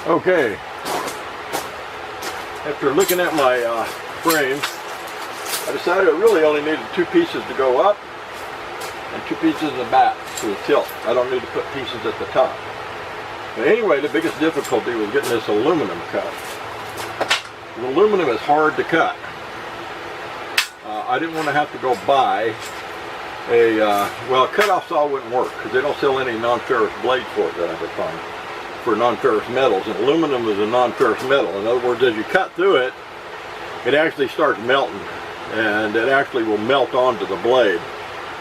Okay, after looking at my frame, I decided I really only needed 2 pieces to go up and 2 pieces in the back to the tilt. I don't need to put pieces at the top. But anyway, the biggest difficulty was getting this aluminum cut. The aluminum is hard to cut. I didn't want to have to go buy a, well, a cut-off saw wouldn't work because they don't sell any non-ferrous blades for it that I could find, for non-ferrous metals. And aluminum is a non-ferrous metal. In other words, as you cut through it, it actually starts melting, and it actually will melt onto the blade.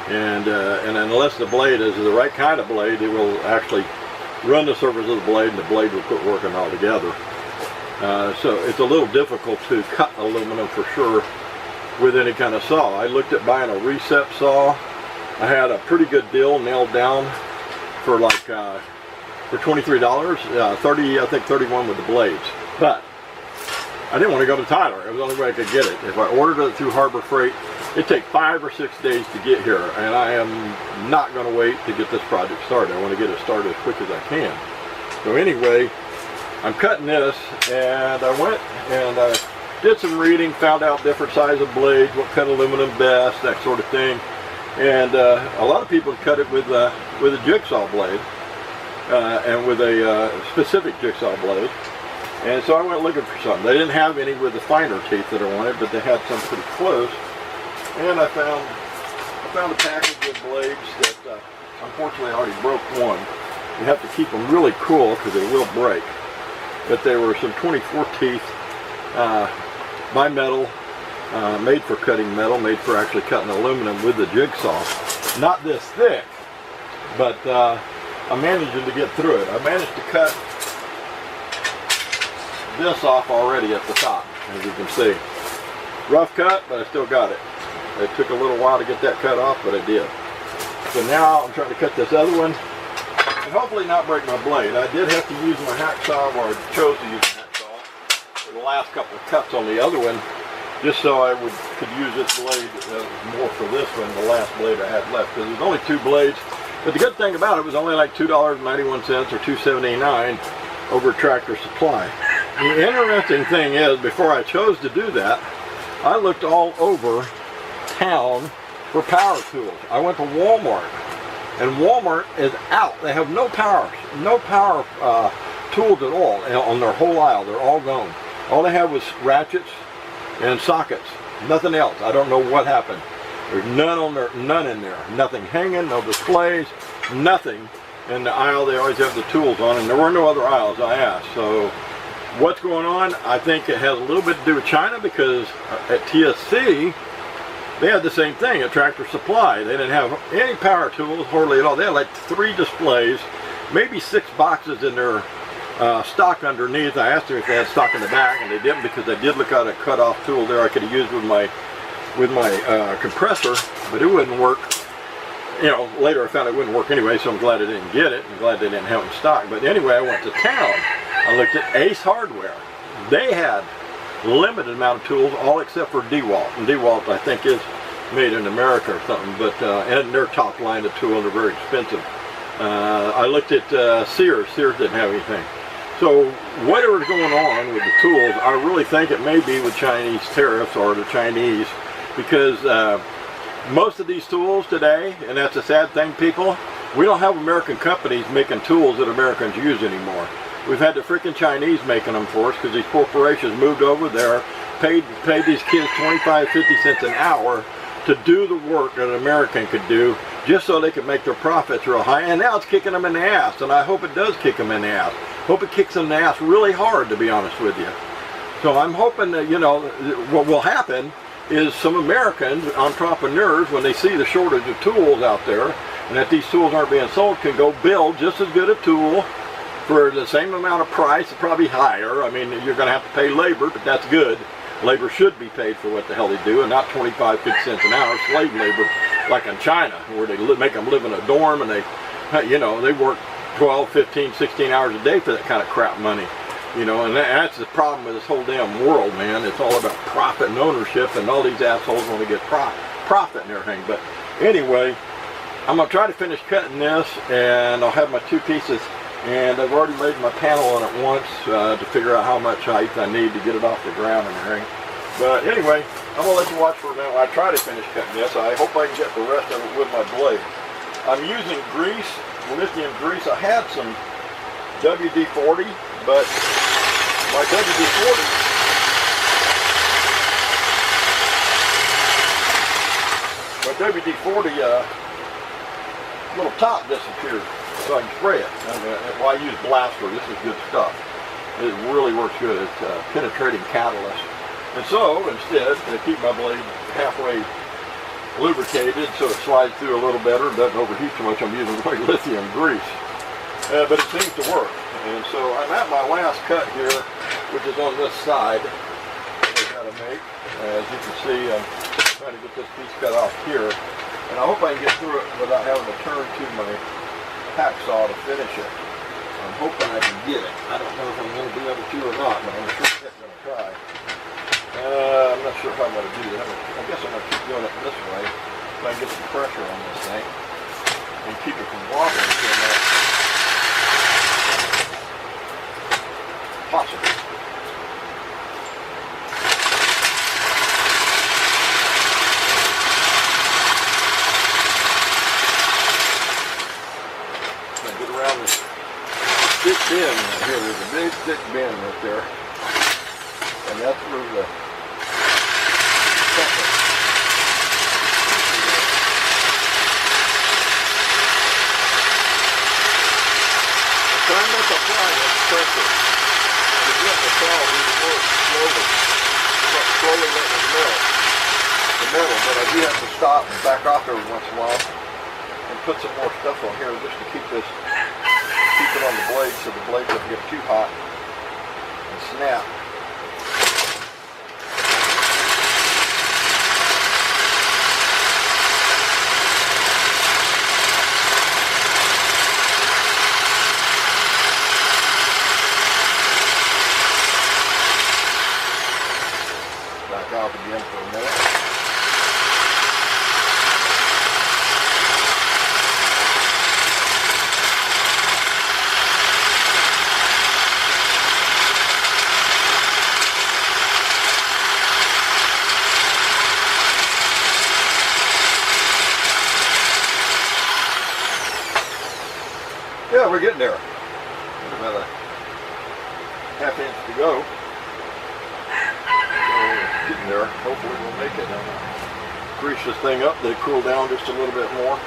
And unless the blade is the right kind of blade, it will actually run the surface of the blade, and the blade will quit working altogether. So it's a little difficult to cut aluminum for sure with any kind of saw. I looked at buying a recep saw. I had a pretty good deal nailed down for like for $23, 30, I think 31 with the blades. But I didn't want to go to Tyler. It was the only way I could get it. If I ordered it through Harbor Freight, it'd take 5 or 6 days to get here, and I am not going to wait to get this project started. I want to get it started as quick as I can. So anyway, I'm cutting this, and I went and did some reading, found out different size of blades, what cut aluminum best, that sort of thing. And a lot of people cut it with a jigsaw blade, and with a specific jigsaw blade. And so I went looking for some. They didn't have any with the finer teeth that I wanted, but they had some pretty close. And I found a package of blades that unfortunately I already broke one. You have to keep them really cool because they will break. But they were some 24 teeth bimetal, made for cutting metal, made for actually cutting aluminum with the jigsaw. Not this thick, but I'm managing to get through it. I managed to cut this off already at the top, as you can see. Rough cut, but I still got it. It took a little while to get that cut off, but I did. So now I'm trying to cut this other one, and hopefully not break my blade. I did have to use my hacksaw, or I chose to use a hacksaw for the last couple of cuts on the other one, just so I could use this blade more for this one, the last blade I had left, because there's only 2 blades. But the good thing about it was only like $2.91 or $2.79 over Tractor Supply. The interesting thing is, before I chose to do that, I looked all over town for power tools. I went to Walmart, and Walmart is out. They have no power tools at all on their whole aisle. They're all gone. All they have was ratchets and sockets, nothing else. I don't know what happened. There's none in there. Nothing hanging, no displays, nothing in the aisle they always have the tools on, and there were no other aisles I asked. So what's going on? I think it has a little bit to do with China, because at TSC they had the same thing at Tractor Supply. They didn't have any power tools, hardly at all. They had like 3 displays, maybe 6 boxes in their stock underneath. I asked them if they had stock in the back, and they didn't, because I did look at a cut-off tool there I could have used with my compressor, but it wouldn't work. You know, later I found it wouldn't work anyway, so I'm glad I didn't get it. I'm glad they didn't have it in stock. But anyway, I went to town. I looked at Ace Hardware. They had limited amount of tools, all except for DeWalt. And DeWalt, I think, is made in America or something, but and their top line of tools are very expensive. I looked at Sears. Sears didn't have anything. So whatever's going on with the tools, I really think it may be with Chinese tariffs, or the Chinese, because most of these tools today, and that's a sad thing, people, we don't have American companies making tools that Americans use anymore. We've had the freaking Chinese making them for us, because these corporations moved over there, paid these kids 25, 50 cents an hour to do the work that an American could do, just so they could make their profits real high. And now it's kicking them in the ass, and I hope it does kick them in the ass. Hope it kicks them in the ass really hard, to be honest with you. So I'm hoping that, you know, what will happen is some Americans, entrepreneurs, when they see the shortage of tools out there, and that these tools aren't being sold, can go build just as good a tool for the same amount of price, probably higher. I mean, you're going to have to pay labor, but that's good. Labor should be paid for what the hell they do, and not 25, 50 cents an hour slave labor like in China, where they make them live in a dorm, and they, you know, they work 12, 15, 16 hours a day for that kind of crap money. You know, and that's the problem with this whole damn world, man. It's all about profit and ownership, and all these assholes want to get profit and everything. But anyway, I'm going to try to finish cutting this, and I'll have my 2 pieces And I've already made my panel on it once to figure out how much height I need to get it off the ground and everything. But anyway, I'm going to let you watch for a minute while I try to finish cutting this. I hope I can get the rest of it with my blade. I'm using grease, lithium grease. I had some WD-40, but my WD-40 little top disappeared, so I can spray it. Well, I use Blaster. This is good stuff. It really works good. It's a penetrating catalyst. And so, instead, to keep my blade halfway lubricated so it slides through a little better and doesn't overheat too much, I'm using my lithium grease. But it seems to work. And so I'm at my last cut here, which is on this side. I've got to make. As you can see, I'm trying to get this piece cut off here. And I hope I can get through it without having to turn to my hacksaw to finish it. I'm hoping I can get it. I don't know if I'm going to be able to or not, but I'm sure going to try. I'm not sure how I'm going to do that. I guess I'm going to keep doing it this way so I can get some pressure on this thing and keep it from wobbling so much. Possible. Get around this thick bend right here. There's a big thick bend right there, and that's where the second. I'm trying not to apply that pressure. To get the saw to work slowly letting it melt the metal, but I do have to stop and back off every once in a while and put some more stuff on here just to keep it on the blade so the blade doesn't get too hot and snap. Back off again for a minute. Yeah, we're getting there. About a half inch to go. So getting there. Hopefully we'll make it. Grease this thing up, let it cool down just a little bit more.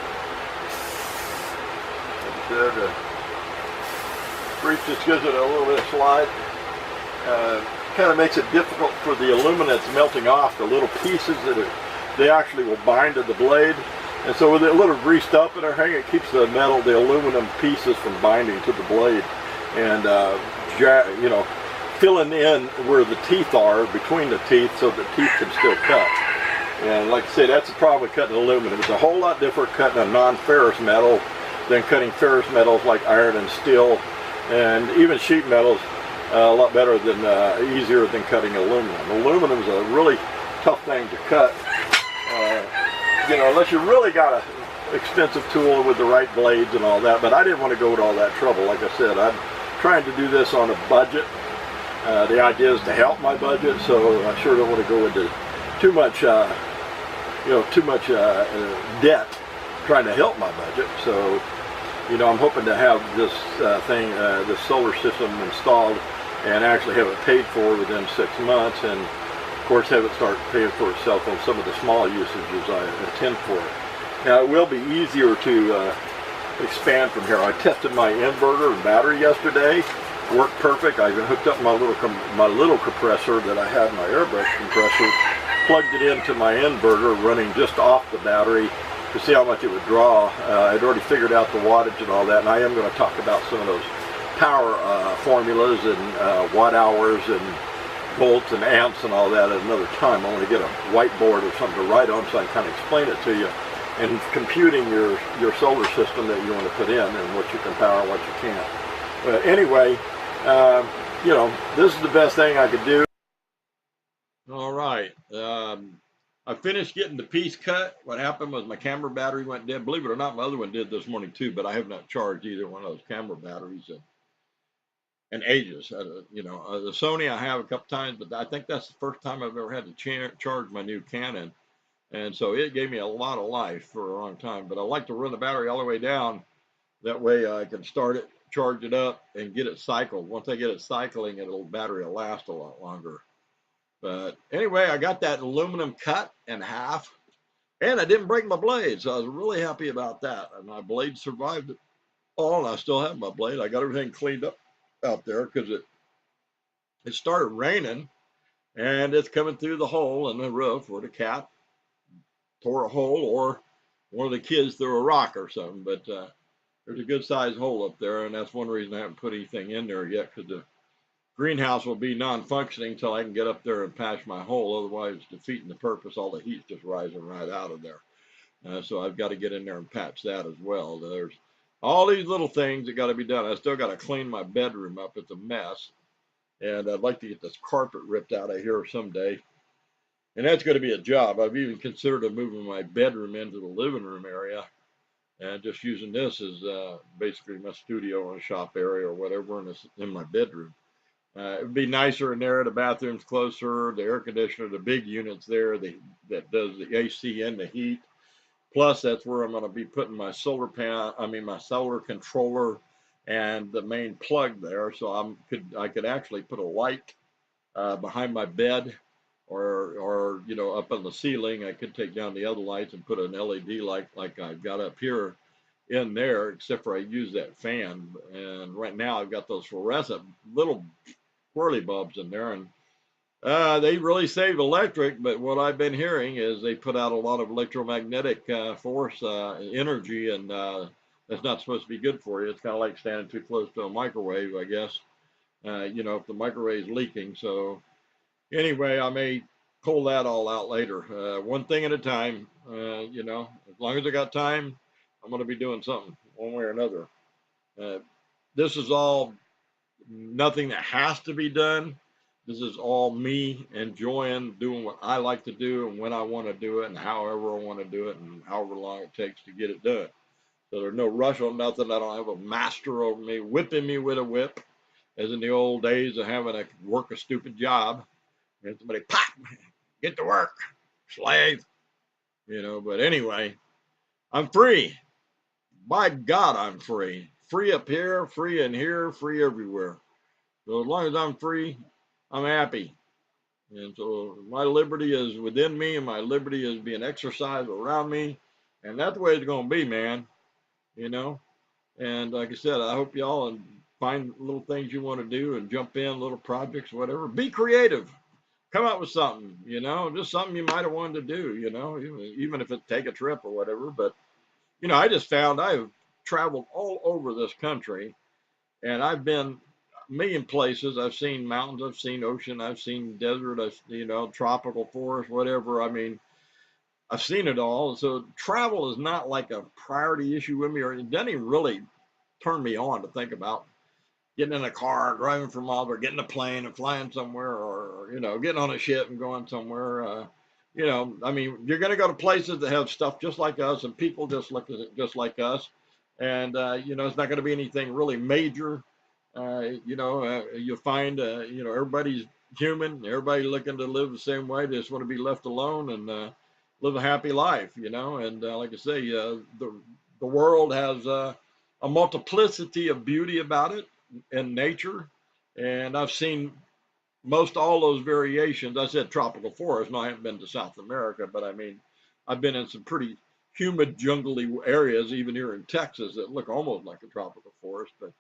Like I said, grease just gives it a little bit of slide. Kind of makes it difficult for the aluminum that's melting off, the little pieces that they actually will bind to the blade. And so with it a little greased up and everything, it keeps the metal, the aluminum pieces from binding to the blade. And, you know, filling in where the teeth are, between the teeth, so the teeth can still cut. And like I say, that's the problem with cutting aluminum. It's a whole lot different cutting a non-ferrous metal than cutting ferrous metals like iron and steel. And even sheet metals, a lot better than, easier than cutting aluminum. Aluminum is a really tough thing to cut. You know, unless you really got an expensive tool with the right blades and all that, but I didn't want to go to all that trouble. Like I said, I'm trying to do this on a budget. The idea is to help my budget, so I sure don't want to go into too much, you know, debt trying to help my budget. So, you know, I'm hoping to have this this solar system installed and actually have it paid for within 6 months, and of course have it start paying for itself on some of the small usages I intend for it. Now it will be easier to expand from here. I tested my inverter and battery yesterday. Worked perfect. I even hooked up my little compressor that I had, my airbrush compressor, plugged it into my inverter running just off the battery to see how much it would draw. I'd already figured out the wattage and all that, and I am going to talk about some of those power formulas and watt hours and volts and amps and all that at another time. I want to get a whiteboard or something to write on so I can kind of explain it to you, and computing your solar system that you want to put in and what you can power and what you can't. Anyway, you know, this is the best thing I could do. All right. I finished getting the piece cut. What happened was my camera battery went dead. Believe it or not, my other one did this morning too, but I have not charged either one of those camera batteries in ages. The Sony I have a couple times, but I think that's the first time I've ever had to charge my new Canon. And so it gave me a lot of life for a long time. But I like to run the battery all the way down. That way I can start it, charge it up, and get it cycled. Once I get it cycling, battery will last a lot longer. But anyway, I got that aluminum cut in half, and I didn't break my blade, so I was really happy about that. And my blade survived it all, and I still have my blade. I got everything cleaned up out there because it started raining, and it's coming through the hole in the roof where the cat tore a hole, or one of the kids threw a rock or something. But there's a good sized hole up there, and that's one reason I haven't put anything in there yet, because the greenhouse will be non-functioning until I can get up there and patch my hole. Otherwise, it's defeating the purpose. All the heat's just rising right out of there. So I've got to get in there and patch that as well. There's all these little things that got to be done. I still got to clean my bedroom up. It's a mess. And I'd like to get this carpet ripped out of here someday. And that's going to be a job. I've even considered moving my bedroom into the living room area and just using this as basically my studio and shop area or whatever in my bedroom. It would be nicer in there. The bathroom's closer. The air conditioner, the big units there that does the AC and the heat. Plus, that's where I'm going to be putting my my solar controller and the main plug there. So I could actually put a light behind my bed, or up on the ceiling. I could take down the other lights and put an LED light like I've got up here in there, except for I use that fan. And right now I've got those fluorescent little whirly bulbs in there, and they really save electric, but what I've been hearing is they put out a lot of electromagnetic force energy, and that's not supposed to be good for you. It's kind of like standing too close to a microwave, I guess, if the microwave's leaking. So anyway, I may pull that all out later. One thing at a time, as long as I got time, I'm going to be doing something one way or another. This is all nothing that has to be done. This is all me enjoying doing what I like to do and when I want to do it and however I want to do it and however long it takes to get it done. So there's no rush on nothing. I don't have a master over me whipping me with a whip, as in the old days of having to work a stupid job. And somebody, pop, get to work, slave. But anyway, I'm free. By God, I'm free. Free up here, free in here, free everywhere. So as long as I'm free, I'm happy. And so my liberty is within me, and my liberty is being exercised around me. And that's the way it's going to be, man. And like I said, I hope y'all find little things you want to do and jump in, little projects, whatever. Be creative. Come up with something, just something you might have wanted to do, even if it's take a trip or whatever. But, I just found I've traveled all over this country, and I've been a million places. I've seen mountains, I've seen ocean, I've seen desert, tropical forest, whatever. I mean, I've seen it all. So travel is not like a priority issue with me, or it doesn't even really turn me on to think about getting in a car, driving from all, or getting a plane and flying somewhere, or getting on a ship and going somewhere. I mean, you're going to go to places that have stuff just like us and people just like us, and it's not going to be anything really major. You'll find everybody's human, everybody looking to live the same way. They just want to be left alone and live a happy life. And like I say, the world has a multiplicity of beauty about it in nature, and I've seen most all those variations. I said tropical forest. No, I haven't been to South America, but I mean, I've been in some pretty humid, jungly areas, even here in Texas, that look almost like a tropical forest. But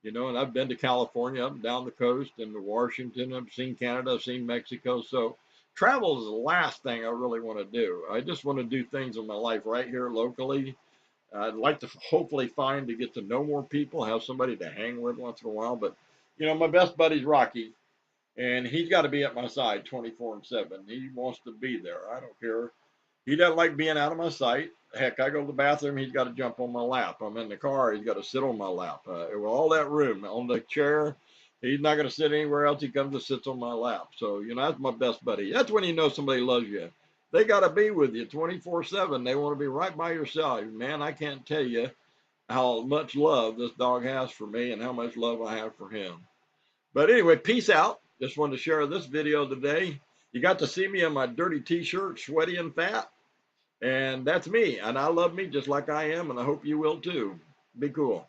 and I've been to California, up and down the coast, and to Washington. I've seen Canada, I've seen Mexico. So travel is the last thing I really want to do. I just want to do things in my life right here locally. I'd like to hopefully to get to know more people, have somebody to hang with once in a while. But, my best buddy's Rocky, and he's got to be at my side 24/7. He wants to be there. I don't care. He doesn't like being out of my sight. Heck, I go to the bathroom, he's got to jump on my lap. I'm in the car, he's got to sit on my lap. With all that room on the chair, he's not going to sit anywhere else. He comes and sits on my lap. So, that's my best buddy. That's when you know somebody loves you. They got to be with you 24/7. They want to be right by your side. Man, I can't tell you how much love this dog has for me and how much love I have for him. But anyway, peace out. Just wanted to share this video today. You got to see me in my dirty t-shirt, sweaty and fat. And that's me. And I love me just like I am. And I hope you will too. Be cool.